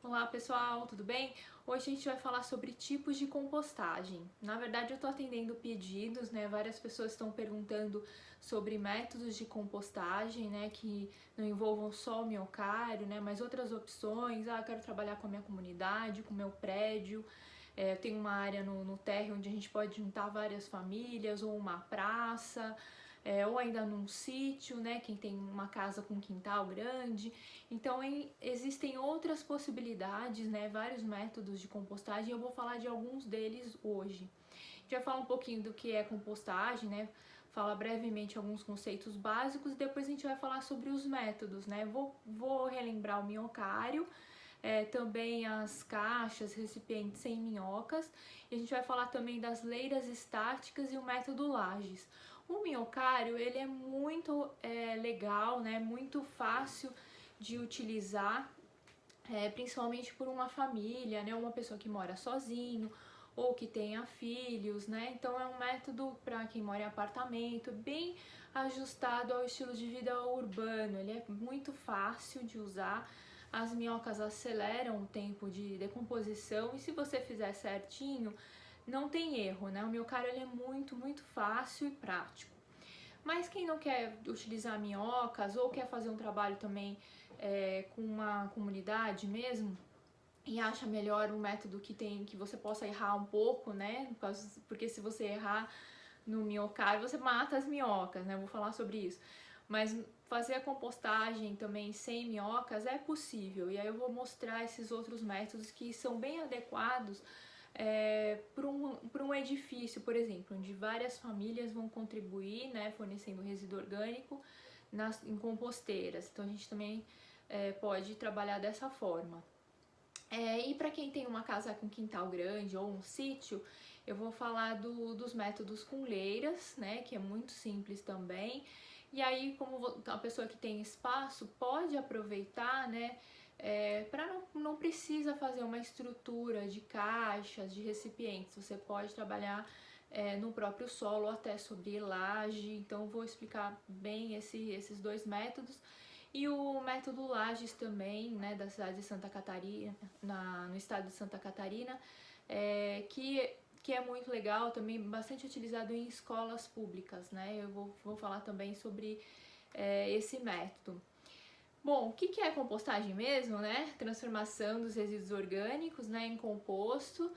Olá pessoal, tudo bem? Hoje a gente vai falar sobre tipos de compostagem. Na verdade, eu estou atendendo pedidos, né? Várias pessoas estão perguntando sobre métodos de compostagem, né? Que não envolvam só o miocário, né? Mas outras opções. Ah, eu quero trabalhar com a minha comunidade, com o meu prédio. Eu tenho uma área no térreo onde a gente pode juntar várias famílias, ou uma praça. Ou ainda num sítio, né? Quem tem uma casa com quintal grande. Então existem outras possibilidades, né? Vários métodos de compostagem. Eu vou falar de alguns deles hoje. A gente vai falar um pouquinho do que é compostagem, né? Falar brevemente alguns conceitos básicos e depois a gente vai falar sobre os métodos, né? Vou relembrar o minhocário, também as caixas, recipientes sem minhocas, e a gente vai falar também das leiras estáticas e o método Lages. O minhocário, ele é muito legal, né? Muito fácil de utilizar, principalmente por uma família, né? Uma pessoa que mora sozinho ou que tenha filhos, né? Então é um método para quem mora em apartamento, bem ajustado ao estilo de vida urbano. Ele é muito fácil de usar. As minhocas aceleram o tempo de decomposição e se você fizer certinho, não tem erro, né? O minhocário ele é muito fácil e prático. Mas quem não quer utilizar minhocas ou quer fazer um trabalho também com uma comunidade mesmo e acha melhor um método que você possa errar um pouco, né? Porque se você errar no minhocário, você mata as minhocas, né? Eu vou falar sobre isso. Mas fazer a compostagem também sem minhocas é possível. E aí eu vou mostrar esses outros métodos que são bem adequados para um edifício, por exemplo, onde várias famílias vão contribuir, né, fornecendo resíduo orgânico em composteiras. Então a gente também pode trabalhar dessa forma. E para quem tem uma casa com quintal grande ou um sítio, eu vou falar dos métodos com leiras, né, que é muito simples também. E aí, como a pessoa que tem espaço pode aproveitar, né, para não precisa fazer uma estrutura de caixas, de recipientes. Você pode trabalhar no próprio solo, até sobre laje. Então, eu vou explicar bem esses dois métodos. E o método Lages também, né, da cidade de Santa Catarina, no estado de Santa Catarina, que é muito legal, também bastante utilizado em escolas públicas, né? Eu vou falar também sobre esse método. Bom, o que é compostagem mesmo, né? Transformação dos resíduos orgânicos, né, em composto,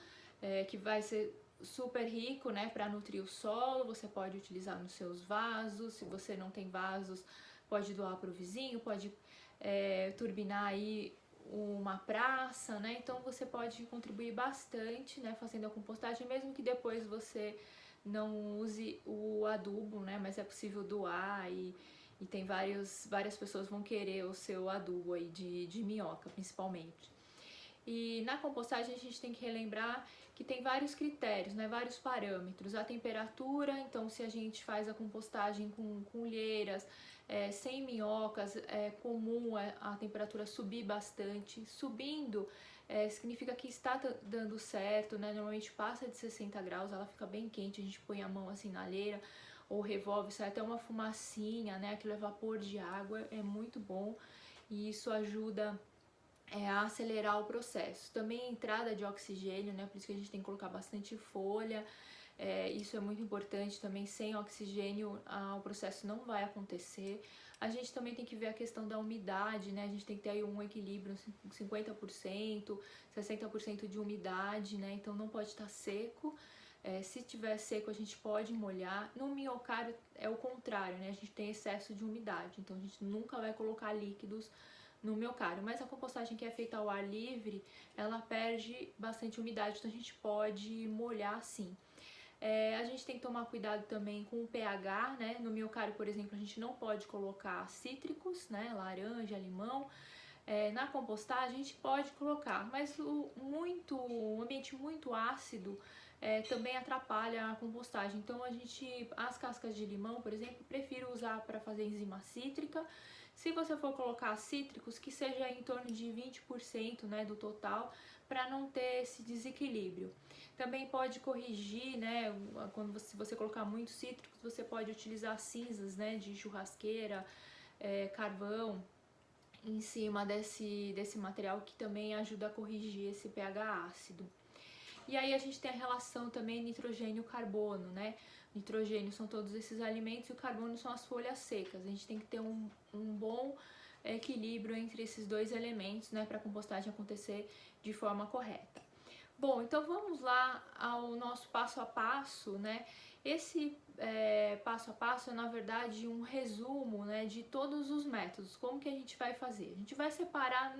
que vai ser super rico, né, para nutrir o solo. Você pode utilizar nos seus vasos. Se você não tem vasos, pode doar para o vizinho, pode turbinar aí uma praça, né? Então você pode contribuir bastante, né, fazendo a compostagem, mesmo que depois você não use o adubo, né? Mas é possível doar e tem várias pessoas vão querer o seu adubo aí de minhoca, principalmente. E na compostagem a gente tem que relembrar que tem vários critérios, né, vários parâmetros. A temperatura, então se a gente faz a compostagem com colheiras, sem minhocas, é comum a temperatura subir bastante. Subindo significa que está dando certo, né? Normalmente passa de 60 graus, ela fica bem quente, a gente põe a mão assim na alheira ou revolve, sai até uma fumacinha, né? Aquilo é vapor de água, é muito bom e isso ajuda a acelerar o processo. Também a entrada de oxigênio, né? Por isso que a gente tem que colocar bastante folha. Isso é muito importante também. Sem oxigênio, o processo não vai acontecer. A gente também tem que ver a questão da umidade, né? A gente tem que ter aí um equilíbrio, 50%, 60% de umidade, né? Então não pode estar seco. Se tiver seco, a gente pode molhar. No minhocário é o contrário, né? A gente tem excesso de umidade, então a gente nunca vai colocar líquidos no minhocário. Mas a compostagem que é feita ao ar livre, ela perde bastante umidade, então a gente pode molhar sim. A gente tem que tomar cuidado também com o pH, né? No minhocário, por exemplo, a gente não pode colocar cítricos, né? Laranja, limão. Na compostagem a gente pode colocar, mas um ambiente muito ácido também atrapalha a compostagem. Então as cascas de limão, por exemplo, prefiro usar para fazer enzima cítrica. Se você for colocar cítricos, que seja em torno de 20%, né, do total, para não ter esse desequilíbrio. Também pode corrigir, né, se você colocar muitos cítricos, você pode utilizar cinzas, né, de churrasqueira, carvão, em cima desse material que também ajuda a corrigir esse pH ácido. E aí a gente tem a relação também nitrogênio-carbono, né? Nitrogênio são todos esses alimentos e o carbono são as folhas secas. A gente tem que ter um bom equilíbrio entre esses dois elementos, né, para a compostagem acontecer de forma correta. Bom, então vamos lá ao nosso passo a passo, né? Esse passo a passo é, na verdade, um resumo, né, de todos os métodos. Como que a gente vai fazer? A gente vai separar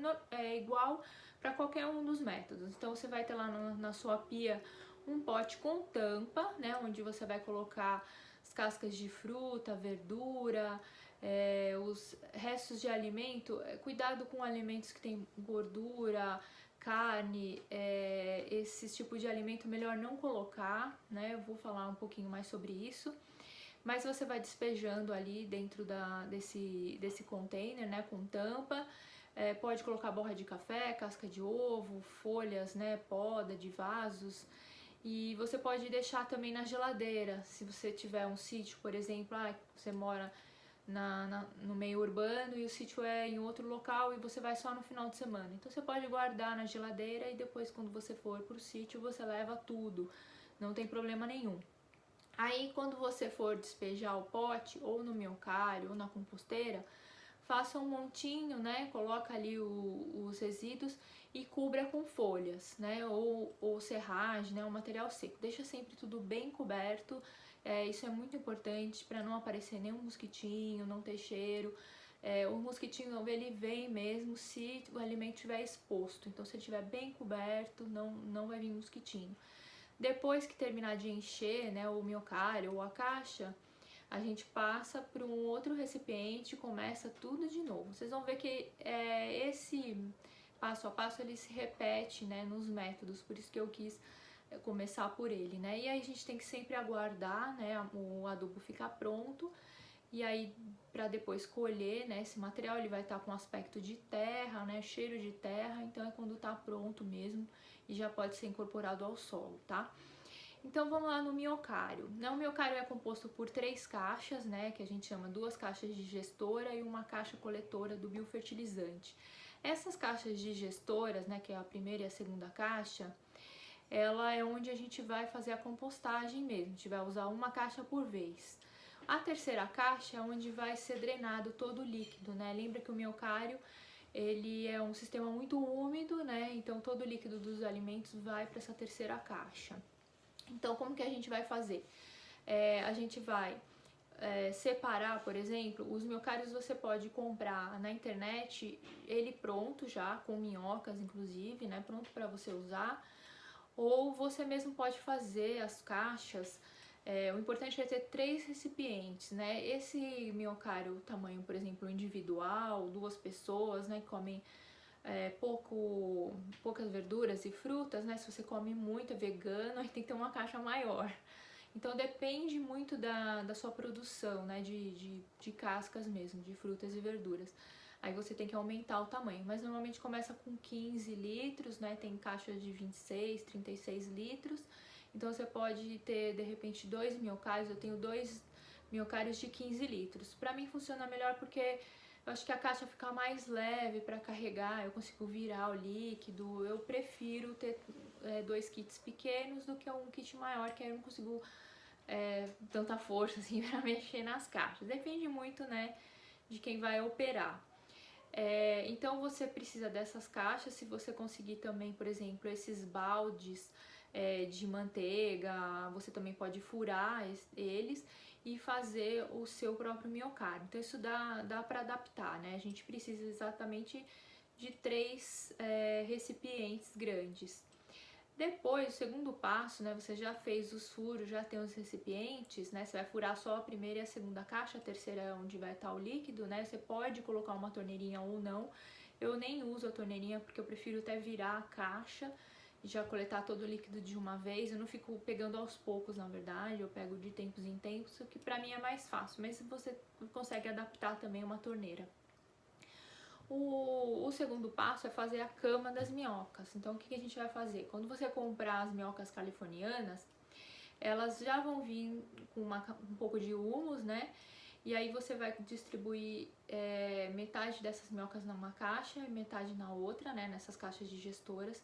igual para qualquer um dos métodos. Então, você vai ter lá na sua pia um pote com tampa, né, onde você vai colocar as cascas de fruta, verdura, os restos de alimento. Cuidado com alimentos que tem gordura, carne, esses tipos de alimento melhor não colocar, né? Eu vou falar um pouquinho mais sobre isso. Mas você vai despejando ali dentro desse container, né, com tampa. Pode colocar borra de café, casca de ovo, folhas, né, poda de vasos. E você pode deixar também na geladeira, se você tiver um sítio, por exemplo, você mora no meio urbano e o sítio é em outro local e você vai só no final de semana. Então você pode guardar na geladeira e depois quando você for pro sítio você leva tudo, não tem problema nenhum. Aí quando você for despejar o pote, ou no minhocário ou na composteira, faça um montinho, né? Coloca ali os resíduos e cubra com folhas, né? Ou serragem, né? Um material seco. Deixa sempre tudo bem coberto. Isso é muito importante para não aparecer nenhum mosquitinho, não ter cheiro. O mosquitinho ele vem mesmo se o alimento estiver exposto. Então, se ele estiver bem coberto, não vai vir mosquitinho. Depois que terminar de encher, né, o minhocário ou a caixa, a gente passa para um outro recipiente e começa tudo de novo. Vocês vão ver que esse passo a passo ele se repete, né, nos métodos, por isso que eu quis começar por ele, né? E aí a gente tem que sempre aguardar, né, o adubo ficar pronto. E aí para depois colher, né, esse material ele vai estar com aspecto de terra, né, cheiro de terra, então é quando tá pronto mesmo e já pode ser incorporado ao solo, tá? Então vamos lá no minhocário. O minhocário é composto por 3 caixas, né, que a gente chama 2 caixas digestora e uma caixa coletora do biofertilizante. Essas caixas digestoras, né, que é a primeira e a segunda caixa, ela é onde a gente vai fazer a compostagem mesmo, a gente vai usar uma caixa por vez. A terceira caixa é onde vai ser drenado todo o líquido, né? Lembra que o minhocário ele é um sistema muito úmido, né? Então todo o líquido dos alimentos vai para essa terceira caixa. Então como que a gente vai fazer? A gente vai separar, por exemplo, os minhocários você pode comprar na internet ele pronto já, com minhocas inclusive, né? Pronto para você usar. Ou você mesmo pode fazer as caixas. O importante é ter 3 recipientes, né? Esse minhocário tamanho, por exemplo, individual, 2 pessoas, né, que comem poucas verduras e frutas, né? Se você come muito, é vegano, aí tem que ter uma caixa maior. Então depende muito da sua produção, né? De cascas mesmo, de frutas e verduras. Aí você tem que aumentar o tamanho, mas normalmente começa com 15 litros, né? Tem caixas de 26, 36 litros. Então você pode ter de repente 2 minhocários. Eu tenho 2 minhocários de 15 litros. Pra mim funciona melhor porque eu acho que a caixa fica mais leve para carregar, eu consigo virar o líquido. Eu prefiro ter 2 kits pequenos do que um kit maior, que aí eu não consigo tanta força assim para mexer nas caixas. Depende muito, né, de quem vai operar. Então você precisa dessas caixas. Se você conseguir também, por exemplo, esses baldes de manteiga, você também pode furar eles e fazer o seu próprio minhocário. Então isso dá para adaptar, né? A gente precisa exatamente de 3 recipientes grandes. Depois, o segundo passo, né, você já fez os furos, já tem os recipientes, né, você vai furar só a primeira e a segunda caixa, a terceira é onde vai estar o líquido, né, você pode colocar uma torneirinha ou não. Eu nem uso a torneirinha porque eu prefiro até virar a caixa e já coletar todo o líquido de uma vez. Eu não fico pegando aos poucos, na verdade, eu pego de tempos em tempos, o que pra mim é mais fácil, mas você consegue adaptar também uma torneira. O segundo passo é fazer a cama das minhocas. Então, o que a gente vai fazer? Quando você comprar as minhocas californianas, elas já vão vir com um pouco de humus, né? E aí você vai distribuir metade dessas minhocas numa caixa e metade na outra, né, nessas caixas digestoras.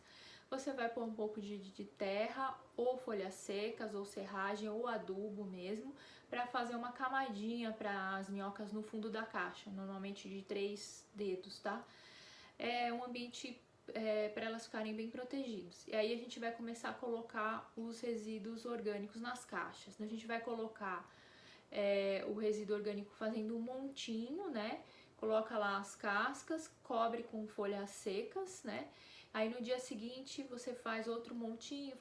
Você vai pôr um pouco de terra, ou folhas secas, ou serragem, ou adubo mesmo, para fazer uma camadinha para as minhocas no fundo da caixa, normalmente de 3 dedos, tá? É um ambiente para elas ficarem bem protegidas. E aí a gente vai começar a colocar os resíduos orgânicos nas caixas. A gente vai colocar o resíduo orgânico fazendo um montinho, né? Coloca lá as cascas, cobre com folhas secas, né? Aí no dia seguinte você faz outro montinho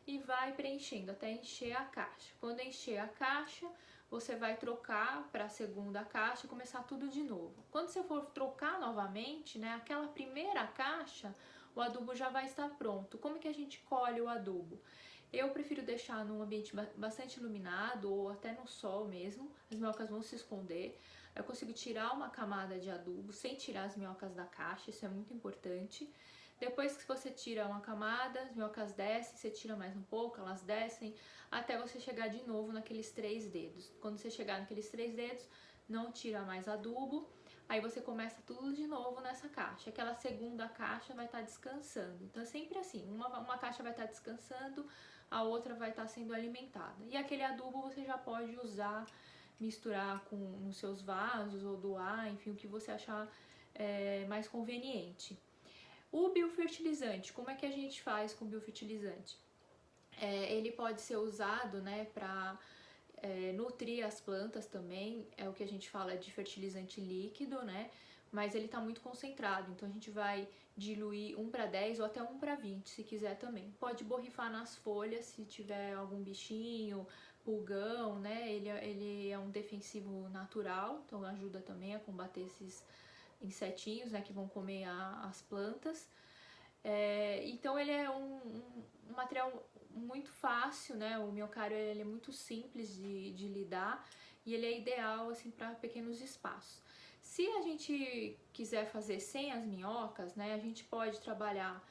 e vai preenchendo até encher a caixa. Quando encher a caixa, você vai trocar para a segunda caixa e começar tudo de novo. Quando você for trocar novamente, né, aquela primeira caixa, o adubo já vai estar pronto. Como que a gente colhe o adubo? Eu prefiro deixar num ambiente bastante iluminado ou até no sol mesmo, as minhocas vão se esconder. Eu consigo tirar uma camada de adubo sem tirar as minhocas da caixa, isso é muito importante. Depois que você tira uma camada, as minhocas descem, você tira mais um pouco, elas descem, até você chegar de novo naqueles 3 dedos. Quando você chegar naqueles 3 dedos, não tira mais adubo, aí você começa tudo de novo nessa caixa. Aquela segunda caixa vai estar descansando. Então é sempre assim, uma caixa vai estar descansando, a outra vai estar sendo alimentada. E aquele adubo você já pode usar, misturar nos seus vasos ou doar, enfim, o que você achar mais conveniente. O biofertilizante, como é que a gente faz com o biofertilizante? Ele pode ser usado, né, para nutrir as plantas também, é o que a gente fala de fertilizante líquido, né? Mas ele está muito concentrado, então a gente vai diluir 1:10 ou até 1:20, se quiser também. Pode borrifar nas folhas se tiver algum bichinho, pulgão, né? Ele é um defensivo natural, então ajuda também a combater esses insetinhos, né, que vão comer as plantas. Então ele é um material muito fácil, né? O miocário ele é muito simples de lidar e ele é ideal assim para pequenos espaços. Se a gente quiser fazer sem as minhocas, né, a gente pode trabalhar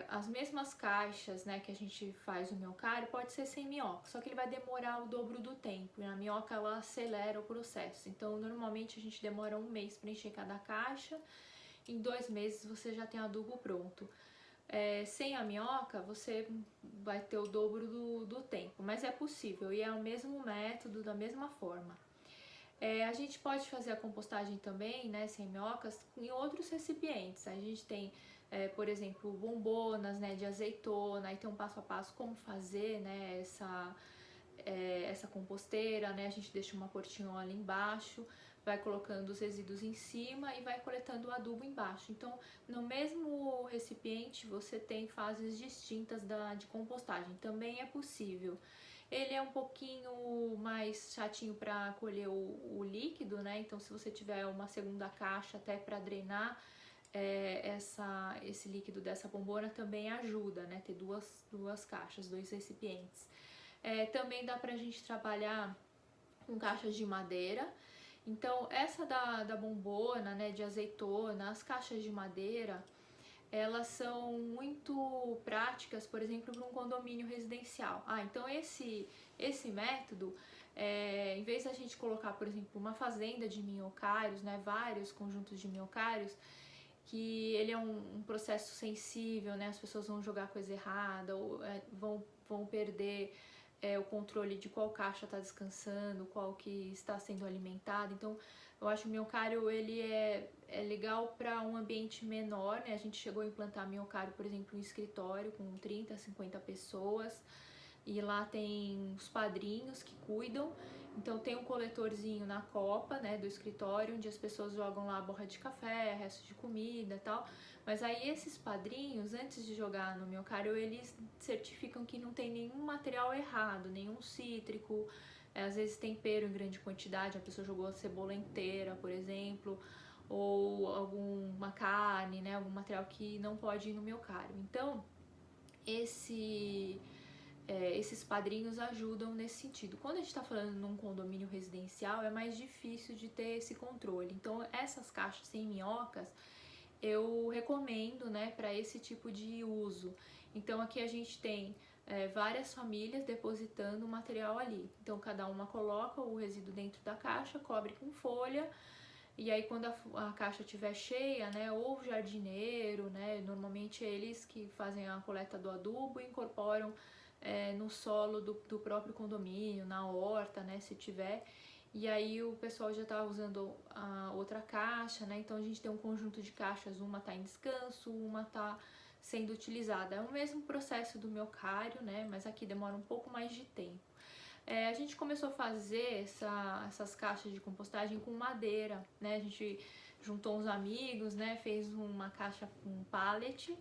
as mesmas caixas, né, que a gente faz o miocário, pode ser sem minhoca, só que ele vai demorar o dobro do tempo, e a minhoca ela acelera o processo. Então normalmente a gente demora 1 mês para encher cada caixa, em 2 meses você já tem adubo pronto. Sem a minhoca você vai ter o dobro do tempo, mas é possível e é o mesmo método, da mesma forma. A gente pode fazer a compostagem também, né, sem minhocas, em outros recipientes. A gente tem, por exemplo, bombonas, né, de azeitona, aí tem um passo a passo como fazer, né, essa composteira, né, a gente deixa uma portinhola embaixo, vai colocando os resíduos em cima e vai coletando o adubo embaixo. Então, no mesmo recipiente você tem fases distintas de compostagem, também é possível. Ele é um pouquinho mais chatinho para colher o líquido, né? Então, se você tiver uma segunda caixa até para drenar esse líquido dessa bombona também ajuda, né? Ter duas caixas, 2 recipientes. Também dá pra gente trabalhar com caixas de madeira. Então, essa da bombona, né, de azeitona, as caixas de madeira, elas são muito práticas, por exemplo, para um condomínio residencial. Então esse método, em vez da gente colocar, por exemplo, uma fazenda de minhocários, né, vários conjuntos de minhocários, que ele é um processo sensível, né, as pessoas vão jogar coisa errada, ou vão perder o controle de qual caixa está descansando, qual que está sendo alimentada. Então, eu acho que o miocário ele é legal para um ambiente menor, né? A gente chegou a implantar miocário, por exemplo, em um escritório com 30, 50 pessoas, e lá tem os padrinhos que cuidam. Então tem um coletorzinho na copa, né, do escritório, onde as pessoas jogam lá borra de café, resto de comida e tal. Mas aí esses padrinhos, antes de jogar no miocário, eles certificam que não tem nenhum material errado, nenhum cítrico, às vezes tempero em grande quantidade, a pessoa jogou a cebola inteira, por exemplo, ou alguma carne, né, algum material que não pode ir no miocário. Então, esses padrinhos ajudam nesse sentido. Quando a gente está falando num condomínio residencial, é mais difícil de ter esse controle. Então, essas caixas sem minhocas, eu recomendo, né, para esse tipo de uso. Então, aqui a gente tem várias famílias depositando o material ali. Então cada uma coloca o resíduo dentro da caixa, cobre com folha, e aí quando a caixa estiver cheia, né, ou o jardineiro, né, normalmente eles que fazem a coleta do adubo e incorporam no solo do próprio condomínio, na horta, né, se tiver. E aí o pessoal já está usando a outra caixa, né? Então a gente tem um conjunto de caixas, uma está em descanso, uma está sendo utilizada. É o mesmo processo do miocário, né? Mas aqui demora um pouco mais de tempo. A gente começou a fazer essas caixas de compostagem com madeira, né? A gente juntou uns amigos, né? Fez uma caixa com pallet.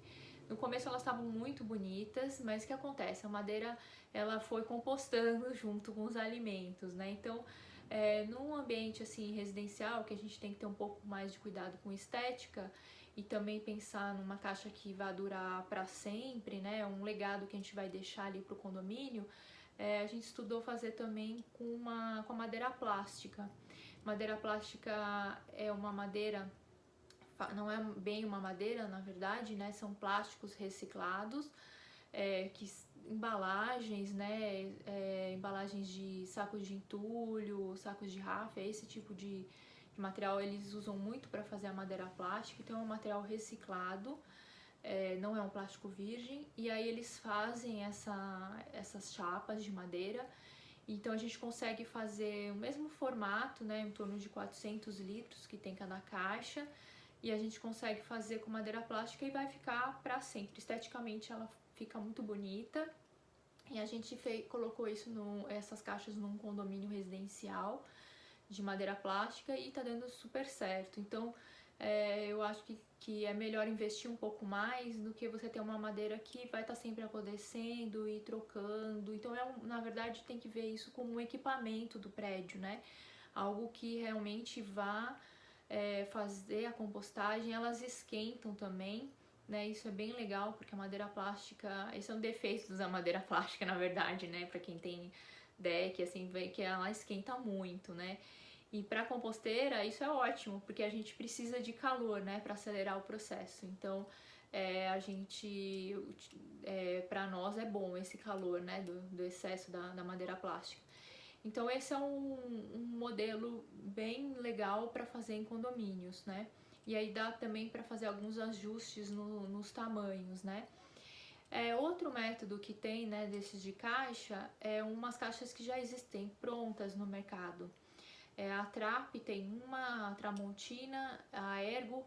No começo elas estavam muito bonitas, mas o que acontece? A madeira ela foi compostando junto com os alimentos, né? Então, num ambiente assim residencial, que a gente tem que ter um pouco mais de cuidado com estética e também pensar numa caixa que vai durar para sempre, né? Um legado que a gente vai deixar ali para o condomínio. A gente estudou fazer também com a madeira plástica. Madeira plástica é uma madeira, não é bem uma madeira, na verdade, né? São plásticos reciclados, que embalagens, né? Embalagens de sacos de entulho, sacos de ráfia, esse tipo de material eles usam muito para fazer a madeira plástica. Então é um material reciclado, não é um plástico virgem, e aí eles fazem essas chapas de madeira. Então a gente consegue fazer o mesmo formato, né, em torno de 400 litros que tem cada caixa, e a gente consegue fazer com madeira plástica e vai ficar para sempre. Esteticamente ela fica muito bonita, e a gente colocou essas caixas num condomínio residencial de madeira plástica e tá dando super certo. Então eu acho que é melhor investir um pouco mais do que você ter uma madeira que vai estar sempre apodrecendo e trocando. Então na verdade tem que ver isso como um equipamento do prédio, né? Algo que realmente vá fazer a compostagem. Elas esquentam também, né? Isso é bem legal, porque a madeira plástica, esse é um defeito da madeira plástica, na verdade, né? Para quem tem deck, assim, vê que ela esquenta muito, né? E para composteira isso é ótimo, porque a gente precisa de calor, né, para acelerar o processo. Então para nós é bom esse calor, né, do excesso da madeira plástica. Então esse é um modelo bem legal para fazer em condomínios, né? E aí dá também para fazer alguns ajustes nos tamanhos, né? Outro método que tem, né, desses de caixa, é umas caixas que já existem prontas no mercado. A Trap tem uma, a Tramontina, a Ergo.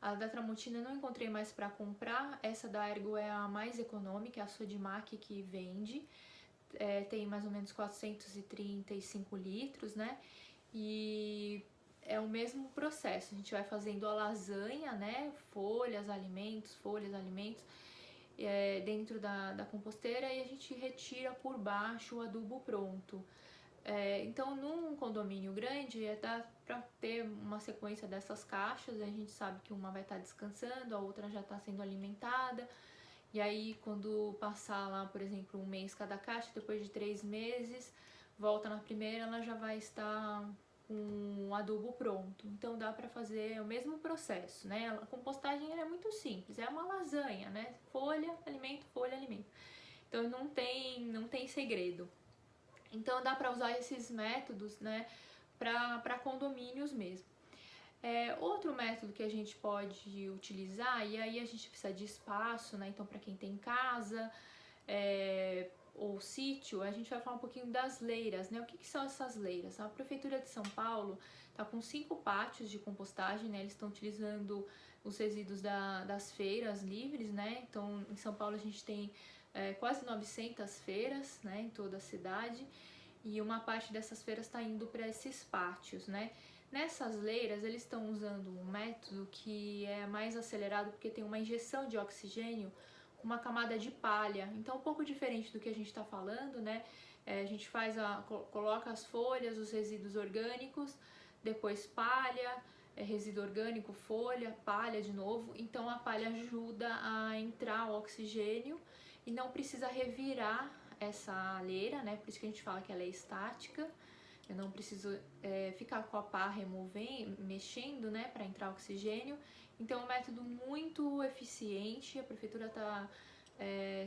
A da Tramontina eu não encontrei mais para comprar. Essa da Ergo é a mais econômica, é a Sodimac que vende. Tem mais ou menos 435 litros, né? E é o mesmo processo. A gente vai fazendo a lasanha, né? Folhas, alimentos, dentro da composteira, e a gente retira por baixo o adubo pronto. Então, num condomínio grande, dá para ter uma sequência dessas caixas. A gente sabe que uma vai estar descansando, a outra já está sendo alimentada. E aí, quando passar lá, por exemplo, um mês cada caixa, depois de 3 meses, volta na primeira, ela já vai estar com o adubo pronto. Então, dá para fazer o mesmo processo, né? A compostagem é muito simples, é uma lasanha, né? Folha, alimento, folha, alimento. Então, não tem segredo. Então dá para usar esses métodos, né, para condomínios mesmo. Outro método que a gente pode utilizar, e aí a gente precisa de espaço, né, então para quem tem casa ou sítio, a gente vai falar um pouquinho das leiras, né? O que são essas leiras? A Prefeitura de São Paulo está com 5 pátios de compostagem, né? Eles estão utilizando os resíduos das feiras livres, né? Então em São Paulo a gente tem quase 900 feiras, né, em toda a cidade, e uma parte dessas feiras está indo para esses pátios, né? Nessas leiras eles estão usando um método que é mais acelerado, porque tem uma injeção de oxigênio com uma camada de palha. Então um pouco diferente do que a gente está falando, né? A gente coloca as folhas, os resíduos orgânicos, depois palha, resíduo orgânico, folha, palha de novo. Então a palha ajuda a entrar o oxigênio e não precisa revirar essa leira, né? Por isso que a gente fala que ela é estática. Eu não preciso ficar com a pá mexendo, né, para entrar oxigênio. Então é um método muito eficiente. A prefeitura está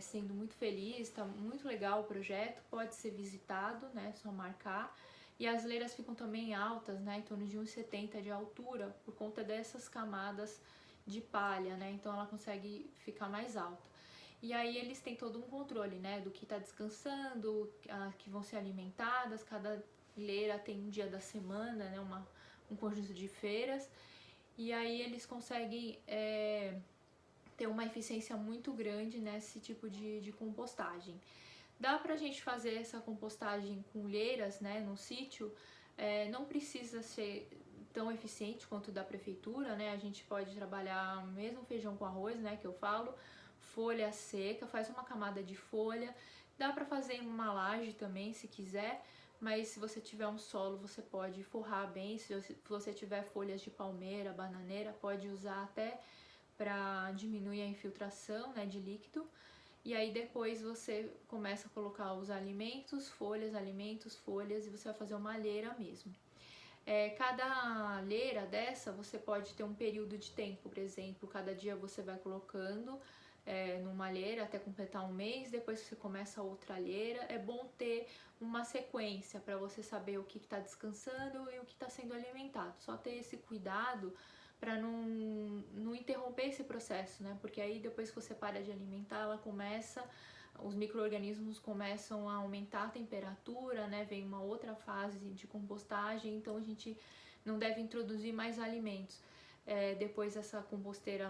sendo muito feliz, tá muito legal o projeto, pode ser visitado, né, só marcar. E as leiras ficam também altas, né, em torno de 1,70 de altura, por conta dessas camadas de palha, né, então ela consegue ficar mais alta. E aí eles têm todo um controle, né, do que está descansando, que vão ser alimentadas, cada leira tem um dia da semana, né, um conjunto de feiras, e aí eles conseguem ter uma eficiência muito grande nesse tipo de compostagem. Dá pra gente fazer essa compostagem com leiras, né, no sítio, não precisa ser tão eficiente quanto da prefeitura, né, a gente pode trabalhar mesmo feijão com arroz, né, que eu falo, folha seca, faz uma camada de folha, dá pra fazer em uma laje também, se quiser, mas se você tiver um solo, você pode forrar bem, se você tiver folhas de palmeira, bananeira, pode usar até para diminuir a infiltração, né, de líquido. E aí depois você começa a colocar os alimentos, folhas, e você vai fazer uma leira mesmo. Cada leira dessa você pode ter um período de tempo, por exemplo, cada dia você vai colocando numa leira até completar um mês, depois você começa outra leira. É bom ter uma sequência para você saber o que está descansando e o que está sendo alimentado. Só ter esse cuidado para não interromper esse processo, né? Porque aí depois que você para de alimentar, os micro-organismos começam a aumentar a temperatura, né? Vem uma outra fase de compostagem, então a gente não deve introduzir mais alimentos. Depois essa composteira,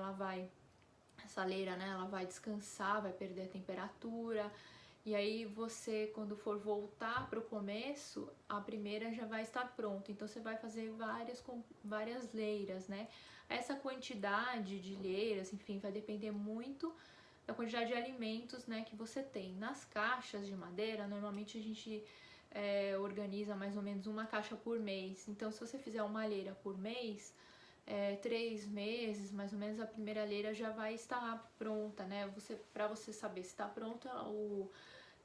essa leira, né? Ela vai descansar, vai perder a temperatura. E aí você, quando for voltar para o começo, a primeira já vai estar pronta. Então você vai fazer várias leiras, né? Essa quantidade de leiras, enfim, vai depender muito da quantidade de alimentos, né, que você tem. Nas caixas de madeira, normalmente a gente organiza mais ou menos uma caixa por mês. Então se você fizer uma leira por mês, 3 meses, mais ou menos, a primeira leira já vai estar pronta, né? Para você saber se está pronta,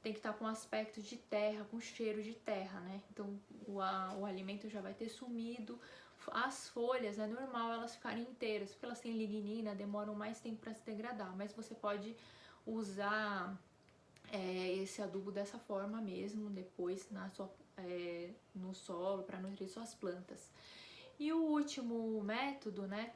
tem que estar com aspecto de terra, com cheiro de terra, né? Então o alimento já vai ter sumido. As folhas, é normal elas ficarem inteiras, porque elas têm lignina, demoram mais tempo para se degradar, mas você pode usar esse adubo dessa forma mesmo, depois no solo, para nutrir suas plantas. E o último método, né?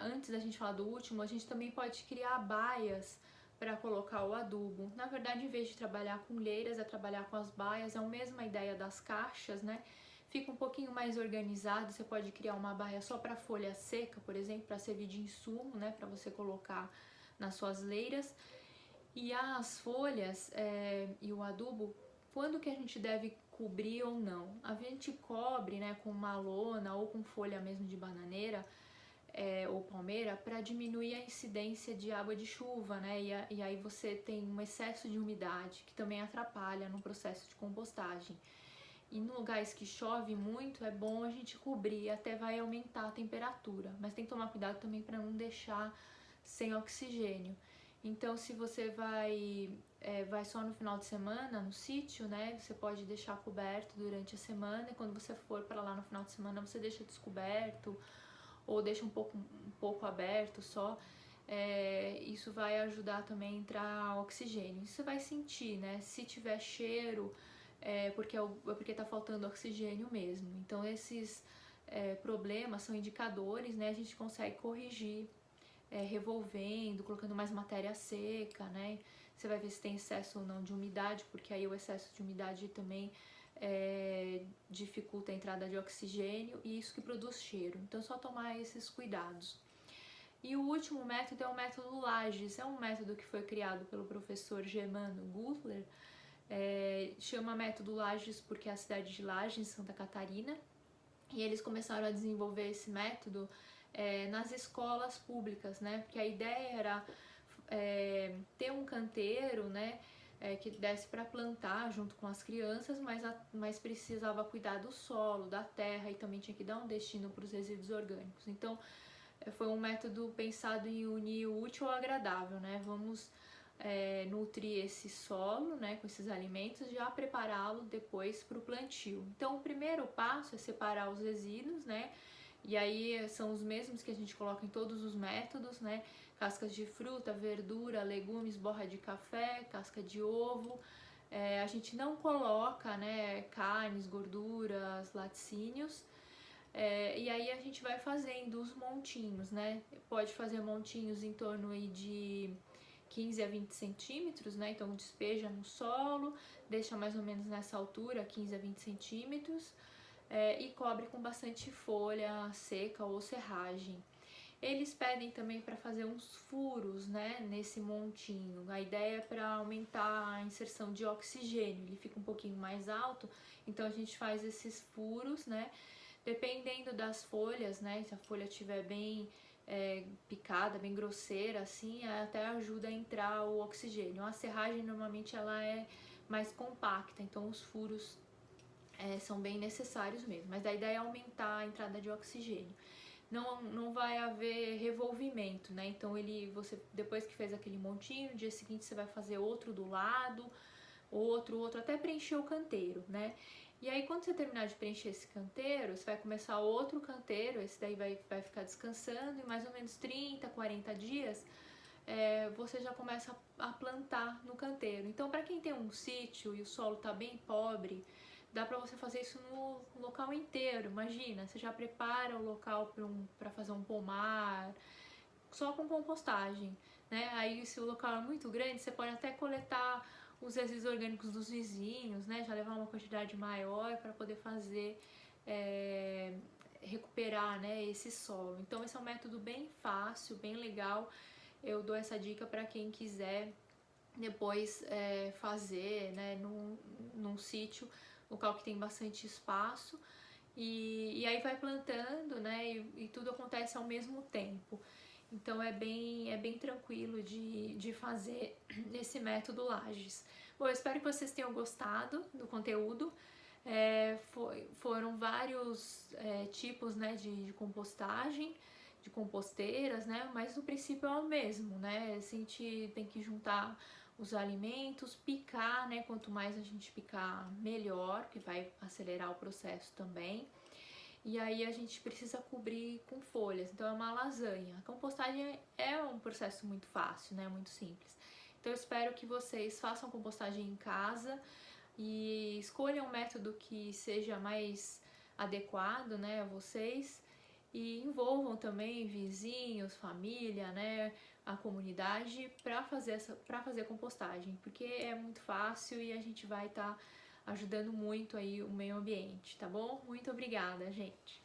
Antes da gente falar do último, a gente também pode criar baias para colocar o adubo. Na verdade, em vez de trabalhar com leiras, trabalhar com as baias, é a mesma ideia das caixas, né? Fica um pouquinho mais organizado, você pode criar uma baia só para folha seca, por exemplo, para servir de insumo, né? Para você colocar nas suas leiras. E as folhas e o adubo, quando que a gente deve cobrir ou não? A gente cobre, né, com uma lona ou com folha mesmo de bananeira ou palmeira para diminuir a incidência de água de chuva, né? E aí você tem um excesso de umidade que também atrapalha no processo de compostagem. E em lugares que chove muito é bom a gente cobrir, até vai aumentar a temperatura, mas tem que tomar cuidado também para não deixar sem oxigênio. Então, se você vai só no final de semana no sítio, né? Você pode deixar coberto durante a semana, e quando você for para lá no final de semana, você deixa descoberto ou deixa um pouco aberto só. Isso vai ajudar também a entrar oxigênio. Você vai sentir, né? Se tiver cheiro, porque tá faltando oxigênio mesmo. Então, esses problemas são indicadores, né? A gente consegue corrigir revolvendo, colocando mais matéria seca, né? Você vai ver se tem excesso ou não de umidade, porque aí o excesso de umidade também dificulta a entrada de oxigênio e isso que produz cheiro. Então, só tomar esses cuidados. E o último método é o método Lages. É um método que foi criado pelo professor Germano Gutler. Chama método Lages porque é a cidade de Lages, em Santa Catarina. E eles começaram a desenvolver esse método nas escolas públicas, né? Porque a ideia era ter um canteiro, né? Que desse para plantar junto com as crianças, mas precisava cuidar do solo, da terra e também tinha que dar um destino para os resíduos orgânicos. Então, foi um método pensado em unir o útil ao agradável, né? Vamos nutrir esse solo, né, com esses alimentos, já prepará-lo depois para o plantio. Então, o primeiro passo é separar os resíduos, né? E aí são os mesmos que a gente coloca em todos os métodos, né? cascas de fruta, verdura, legumes, borra de café, casca de ovo. A gente não coloca, né, carnes, gorduras, laticínios. E aí a gente vai fazendo os montinhos, né? Pode fazer montinhos em torno aí de 15 a 20 centímetros, né? Então despeja no solo, deixa mais ou menos nessa altura, 15 a 20 centímetros, e cobre com bastante folha seca ou serragem. Eles pedem também para fazer uns furos, né, nesse montinho. A ideia é para aumentar a inserção de oxigênio, ele fica um pouquinho mais alto, então a gente faz esses furos, né? Dependendo das folhas, né, se a folha estiver bem picada, bem grosseira, assim, até ajuda a entrar o oxigênio. A serragem normalmente ela é mais compacta, então os furos são bem necessários mesmo, mas a ideia é aumentar a entrada de oxigênio. Não vai haver revolvimento, né? Então você depois que fez aquele montinho, no dia seguinte você vai fazer outro do lado, outro, até preencher o canteiro, né? E aí quando você terminar de preencher esse canteiro, você vai começar outro canteiro, esse daí vai ficar descansando, e mais ou menos 30, 40 dias você já começa a plantar no canteiro. Então para quem tem um sítio e o solo tá bem pobre, dá para você fazer isso no local inteiro. Imagina, você já prepara o local para fazer um pomar, só com compostagem, né? Aí se o local é muito grande, você pode até coletar os resíduos orgânicos dos vizinhos, né? Já levar uma quantidade maior para poder fazer, recuperar, né, esse solo. Então esse é um método bem fácil, bem legal. Eu dou essa dica para quem quiser depois fazer, né, num sítio, local que tem bastante espaço, e aí vai plantando, né, e tudo acontece ao mesmo tempo. Então é bem tranquilo de fazer esse método Lages. Bom, eu espero que vocês tenham gostado do conteúdo. Foram vários tipos, né, de compostagem, de composteiras, né, mas o princípio é o mesmo, né? A gente tem que juntar os alimentos, picar, né? Quanto mais a gente picar, melhor, que vai acelerar o processo também. E aí a gente precisa cobrir com folhas, então é uma lasanha. A compostagem é um processo muito fácil, né? Muito simples. Então eu espero que vocês façam compostagem em casa e escolham um método que seja mais adequado, né, a vocês, e envolvam também vizinhos, família, né, a comunidade para fazer compostagem, porque é muito fácil e a gente vai estar ajudando muito aí o meio ambiente, tá bom? Muito obrigada, gente!